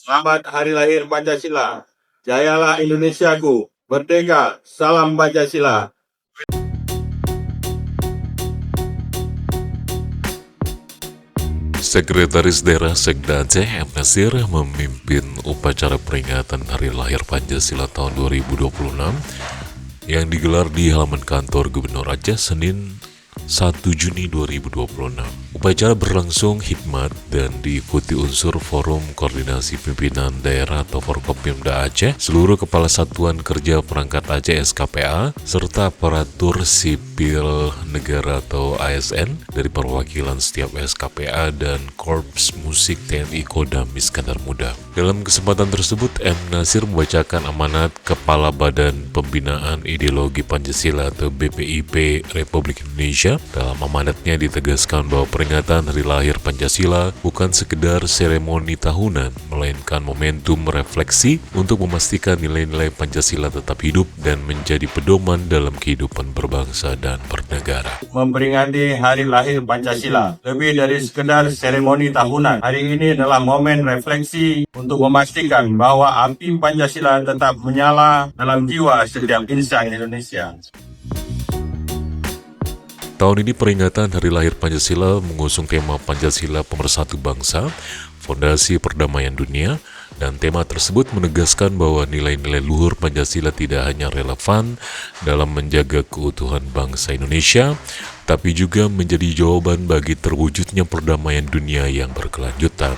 Selamat Hari Lahir Pancasila. Jayalah Indonesiaku. Merdeka. Salam Pancasila. Sekretaris Daerah Sekda Aceh M. Nasir memimpin upacara peringatan Hari Lahir Pancasila tahun 2026 yang digelar di halaman kantor Gubernur Aceh Senin 1 Juni 2026. Upacara berlangsung hikmat dan diikuti unsur Forum Koordinasi Pimpinan Daerah atau Forkopimda Aceh, seluruh Kepala Satuan Kerja Perangkat Aceh SKPA, serta aparatur sipil negara atau ASN dari perwakilan setiap SKPA dan Korps Musik TNI Kodam Iskandar Muda. Dalam kesempatan tersebut, M. Nasir membacakan amanat Kepala Badan Pembinaan Ideologi Pancasila atau BPIP Republik Indonesia. Dalam amanatnya ditegaskan bahwa peringatan Hari Lahir Pancasila bukan sekedar seremoni tahunan, melainkan momentum refleksi untuk memastikan nilai-nilai Pancasila tetap hidup dan menjadi pedoman dalam kehidupan berbangsa dan bernegara. Memperingati Hari Lahir Pancasila lebih dari sekedar seremoni tahunan. Hari ini adalah momen refleksi untuk memastikan bahwa api Pancasila tetap menyala dalam jiwa setiap insan Indonesia. Tahun ini peringatan Hari Lahir Pancasila mengusung tema Pancasila Pemersatu Bangsa, Fondasi Perdamaian Dunia, dan tema tersebut menegaskan bahwa nilai-nilai luhur Pancasila tidak hanya relevan dalam menjaga keutuhan bangsa Indonesia, tapi juga menjadi jawaban bagi terwujudnya perdamaian dunia yang berkelanjutan.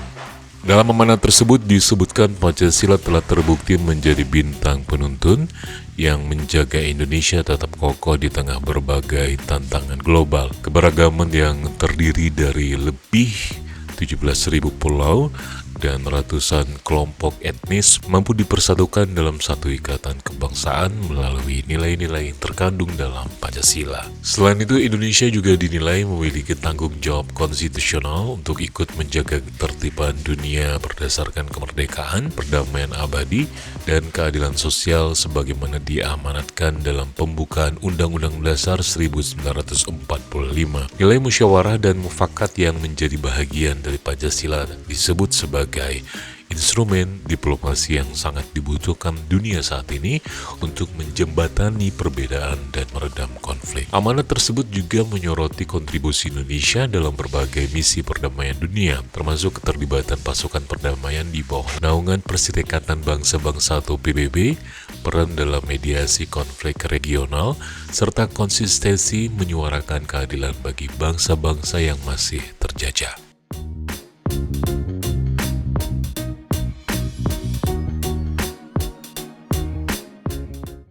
Dalam amanat tersebut disebutkan Pancasila telah terbukti menjadi bintang penuntun yang menjaga Indonesia tetap kokoh di tengah berbagai tantangan global. Keberagaman yang terdiri dari lebih 17.000 pulau dan ratusan kelompok etnis mampu dipersatukan dalam satu ikatan kebangsaan melalui nilai-nilai yang terkandung dalam Pancasila. Selain itu, Indonesia juga dinilai memiliki tanggung jawab konstitusional untuk ikut menjaga ketertiban dunia berdasarkan kemerdekaan, perdamaian abadi, dan keadilan sosial sebagaimana diamanatkan dalam pembukaan Undang-Undang Dasar 1945. Nilai musyawarah dan mufakat yang menjadi bahagian dari Pancasila disebut sebagai instrumen diplomasi yang sangat dibutuhkan dunia saat ini untuk menjembatani perbedaan dan meredam konflik. Amanat tersebut juga menyoroti kontribusi Indonesia dalam berbagai misi perdamaian dunia, termasuk keterlibatan pasukan perdamaian di bawah naungan Perserikatan Bangsa-Bangsa atau PBB, peran dalam mediasi konflik regional, serta konsistensi menyuarakan keadilan bagi bangsa-bangsa yang masih terjajah.